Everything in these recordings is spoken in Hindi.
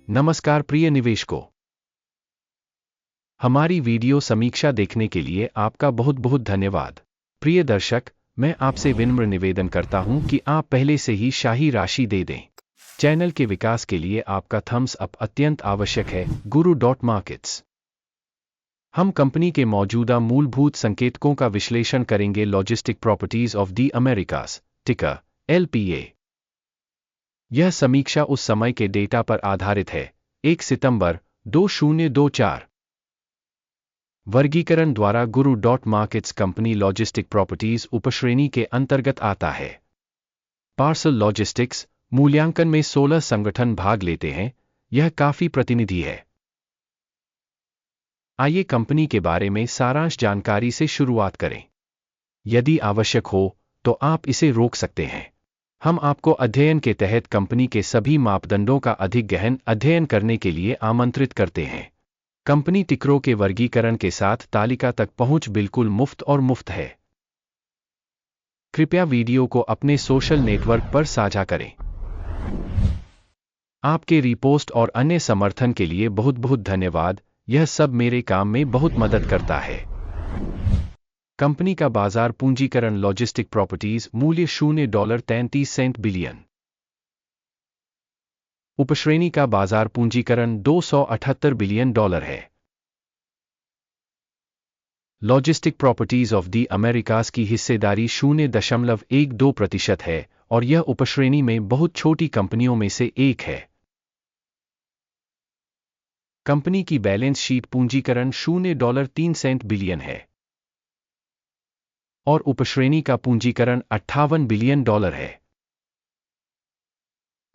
नमस्कार प्रिय निवेशकों, हमारी वीडियो समीक्षा देखने के लिए आपका बहुत बहुत धन्यवाद। प्रिय दर्शक, मैं आपसे विनम्र निवेदन करता हूं कि आप पहले से ही शाही राशि दे दें। चैनल के विकास के लिए आपका थम्स अप अत्यंत आवश्यक है। Guru.markets। हम कंपनी के मौजूदा मूलभूत संकेतकों का विश्लेषण करेंगे। Logistic properties of the America's, टिकर LPA। यह समीक्षा उस समय के डेटा पर आधारित है, 1 सितंबर 2024। वर्गीकरण द्वारा Guru.markets कंपनी लॉजिस्टिक प्रॉपर्टीज उपश्रेणी के अंतर्गत आता है। पार्सल लॉजिस्टिक्स मूल्यांकन में 16 संगठन भाग लेते हैं। यह काफी प्रतिनिधि है। आइए कंपनी के बारे में सारांश जानकारी से शुरुआत करें। यदि आवश्यक हो तो आप इसे रोक सकते हैं। हम आपको अध्ययन के तहत कंपनी के सभी मापदंडों का अधिक गहन अध्ययन करने के लिए आमंत्रित करते हैं। कंपनी टिकरों के वर्गीकरण के साथ तालिका तक पहुंच बिल्कुल मुफ्त और मुफ्त है। कृपया वीडियो को अपने सोशल नेटवर्क पर साझा करें। आपके रिपोस्ट और अन्य समर्थन के लिए बहुत बहुत धन्यवाद। यह सब मेरे काम में बहुत मदद करता है। कंपनी का बाजार पूंजीकरण लॉजिस्टिक प्रॉपर्टीज मूल्य $0.33 बिलियन। उपश्रेणी का बाजार पूंजीकरण $278 बिलियन है। Logistic properties of the America's की हिस्सेदारी 0.12% है और यह उपश्रेणी में बहुत छोटी कंपनियों में से एक है। कंपनी की बैलेंस शीट पूंजीकरण $0.03 बिलियन है और उपश्रेणी का पूंजीकरण $58 बिलियन है।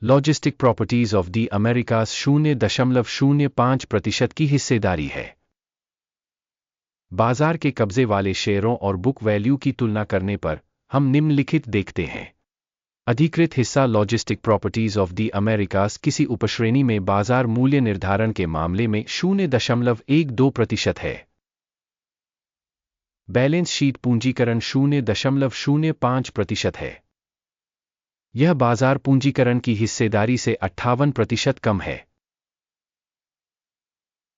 Logistic properties of the America's 0.05% की हिस्सेदारी है। बाजार के कब्जे वाले शेयरों और बुक वैल्यू की तुलना करने पर हम निम्नलिखित देखते हैं। अधिकृत हिस्सा logistic properties of the America's किसी उपश्रेणी में बाजार मूल्य निर्धारण के मामले में 0.12% है। बैलेंस शीट पूंजीकरण 0.05% है। यह बाजार पूंजीकरण की हिस्सेदारी से 58% कम है।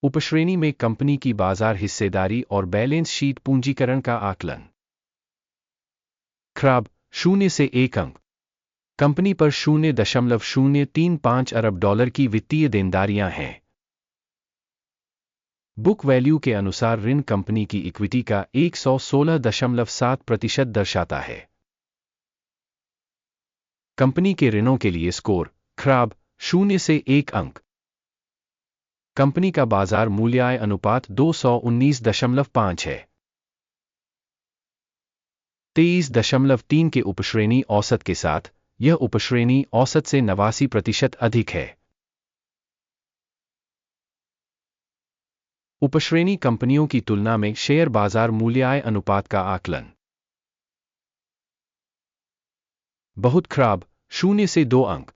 उपश्रेणी में कंपनी की बाजार हिस्सेदारी और बैलेंस शीट पूंजीकरण का आकलन। खराब 0 से 1 अंक। कंपनी पर $0.035 अरब की वित्तीय देनदारियां हैं। बुक वैल्यू के अनुसार ऋण कंपनी की इक्विटी का 116.7% दर्शाता है। कंपनी के ऋणों के लिए स्कोर खराब 0 से 1 अंक। कंपनी का बाजार मूल्य अनुपात 219.5 है। 23.3 के उपश्रेणी औसत के साथ यह उपश्रेणी औसत से 89% अधिक है। उपश्रेणी कंपनियों की तुलना में शेयर बाजार मूल्य अनुपात का आकलन। बहुत खराब 0 से 2 अंक।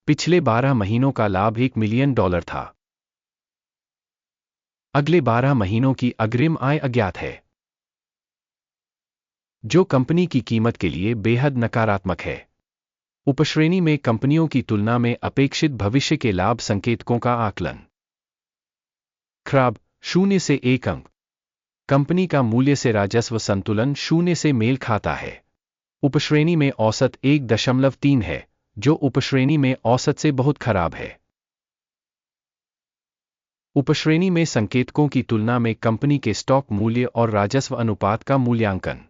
पिछले 12 महीनों का लाभ $1 मिलियन था। अगले 12 महीनों की अग्रिम आय अज्ञात है, जो कंपनी की कीमत के लिए बेहद नकारात्मक है। उपश्रेणी में कंपनियों की तुलना में अपेक्षित भविष्य के लाभ संकेतकों का आकलन। खराब 0 से 1 अंक। कंपनी का मूल्य से राजस्व संतुलन 0 से मेल खाता है। उपश्रेणी में औसत 1.3 है, जो उपश्रेणी में औसत से बहुत खराब है। उपश्रेणी में संकेतकों की तुलना में कंपनी के स्टॉक मूल्य और राजस्व अनुपात का मूल्यांकन।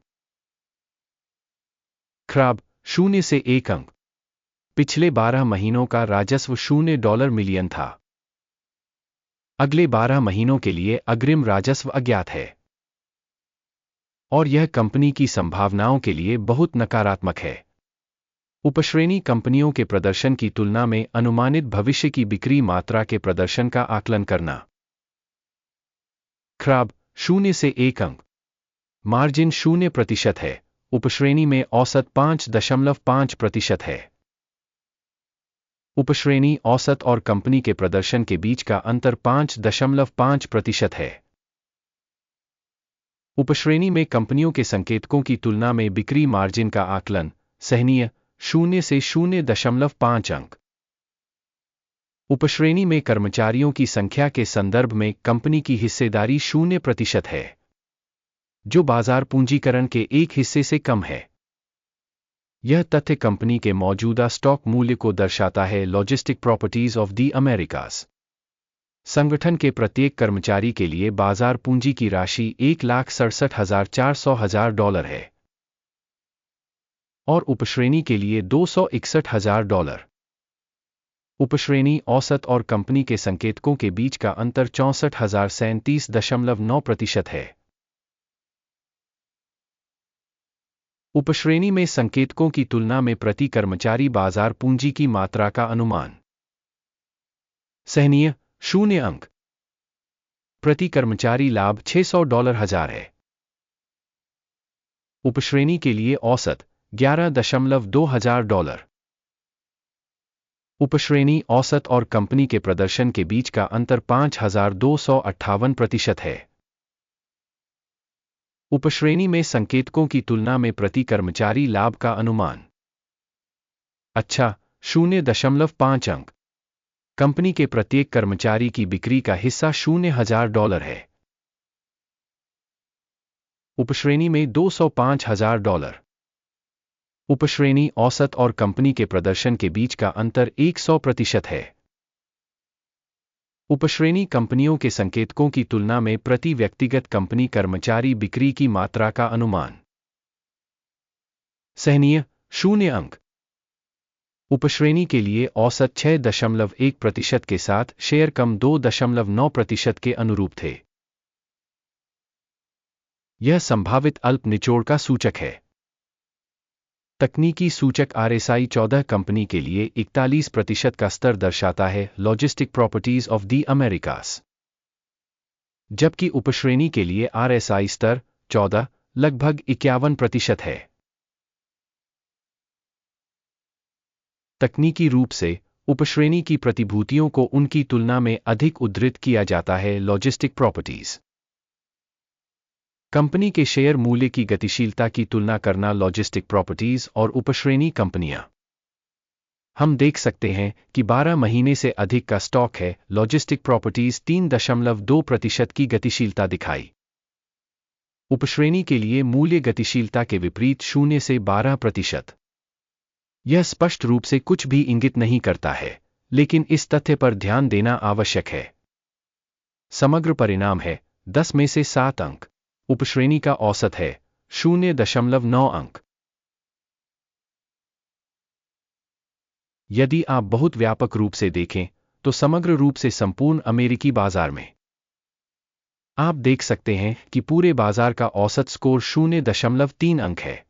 खराब 0 से 1 अंक। पिछले 12 महीनों का राजस्व $0 मिलियन था। अगले 12 महीनों के लिए अग्रिम राजस्व अज्ञात है और यह कंपनी की संभावनाओं के लिए बहुत नकारात्मक है। उपश्रेणी कंपनियों के प्रदर्शन की तुलना में अनुमानित भविष्य की बिक्री मात्रा के प्रदर्शन का आकलन करना। खराब 0 से 1 अंक। मार्जिन 0% है। उपश्रेणी में औसत 5.5% है। उपश्रेणी औसत और कंपनी के प्रदर्शन के बीच का अंतर 5.5% है। उपश्रेणी में कंपनियों के संकेतकों की तुलना में बिक्री मार्जिन का आकलन सहनीय 0 से 0.5 अंक। उपश्रेणी में कर्मचारियों की संख्या के संदर्भ में कंपनी की हिस्सेदारी 0% है, जो बाजार पूंजीकरण के एक हिस्से से कम है। यह तथ्य कंपनी के मौजूदा स्टॉक मूल्य को दर्शाता है। Logistic properties of the America's संगठन के प्रत्येक कर्मचारी के लिए बाजार पूंजी की राशि $1,67,400 है और उपश्रेणी के लिए $261,000। उपश्रेणी औसत और कंपनी के संकेतकों के बीच का अंतर 64,037.9% है। उपश्रेणी में संकेतकों की तुलना में प्रति कर्मचारी बाजार पूंजी की मात्रा का अनुमान। सहनीय 0 अंक। प्रति कर्मचारी लाभ $600,000 है। उपश्रेणी के लिए औसत $11,200। उपश्रेणी औसत और कंपनी के प्रदर्शन के बीच का अंतर 5,258% है। उपश्रेणी में संकेतकों की तुलना में प्रति कर्मचारी लाभ का अनुमान। अच्छा 0.5 अंक। कंपनी के प्रत्येक कर्मचारी की बिक्री का हिस्सा $0,000 है। उपश्रेणी में $205,000। उपश्रेणी औसत और कंपनी के प्रदर्शन के बीच का अंतर 100% है। उपश्रेणी कंपनियों के संकेतकों की तुलना में प्रति व्यक्तिगत कंपनी कर्मचारी बिक्री की मात्रा का अनुमान। सहनीय 0 अंक। उपश्रेणी के लिए औसत 6.1% के साथ शेयर कम 2.9% के अनुरूप थे। यह संभावित अल्प निचोड़ का सूचक है। तकनीकी सूचक RSI 14 कंपनी के लिए 41% का स्तर दर्शाता है। Logistic properties of the America's, जबकि उपश्रेणी के लिए RSI स्तर 14 लगभग 51% है। तकनीकी रूप से उपश्रेणी की प्रतिभूतियों को उनकी तुलना में अधिक उद्धृत किया जाता है। लॉजिस्टिक प्रॉपर्टीज कंपनी के शेयर मूल्य की गतिशीलता की तुलना करना। लॉजिस्टिक प्रॉपर्टीज और उपश्रेणी कंपनियां। हम देख सकते हैं कि 12 महीने से अधिक का स्टॉक है। लॉजिस्टिक प्रॉपर्टीज 3.2% की गतिशीलता दिखाई। उपश्रेणी के लिए मूल्य गतिशीलता के विपरीत 0 से 12%। यह स्पष्ट रूप से कुछ भी इंगित नहीं करता है, लेकिन इस तथ्य पर ध्यान देना आवश्यक है। समग्र परिणाम है 10 में से 7 अंक। उपश्रेणी का औसत है 0.9 अंक। यदि आप बहुत व्यापक रूप से देखें तो समग्र रूप से संपूर्ण अमेरिकी बाजार में आप देख सकते हैं कि पूरे बाजार का औसत स्कोर 0.3 अंक है।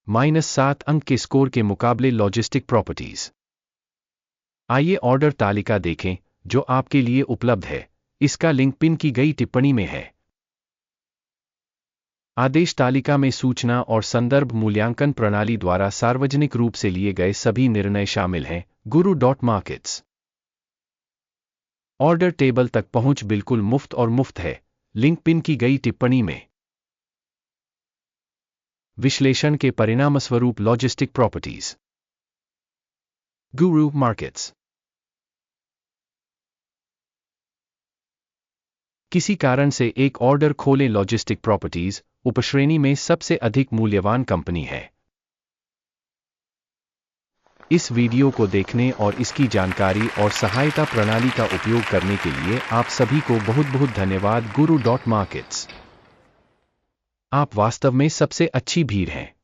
-7 अंक के स्कोर के मुकाबले लॉजिस्टिक प्रॉपर्टीज। आइए ऑर्डर तालिका देखें जो आपके लिए उपलब्ध है। इसका लिंक पिन की गई टिप्पणी में है। आदेश तालिका में सूचना और संदर्भ मूल्यांकन प्रणाली द्वारा सार्वजनिक रूप से लिए गए सभी निर्णय शामिल हैं। Guru.markets ऑर्डर टेबल तक पहुंच बिल्कुल मुफ्त और मुफ्त है। लिंक पिन की गई टिप्पणी में। विश्लेषण के परिणामस्वरूप लॉजिस्टिक प्रॉपर्टीज। Guru Markets किसी कारण से एक ऑर्डर खोलें। लॉजिस्टिक प्रॉपर्टीज उपश्रेणी में सबसे अधिक मूल्यवान कंपनी है। इस वीडियो को देखने और इसकी जानकारी और सहायता प्रणाली का उपयोग करने के लिए आप सभी को बहुत बहुत धन्यवाद। Guru.markets आप वास्तव में सबसे अच्छी भीड़ हैं।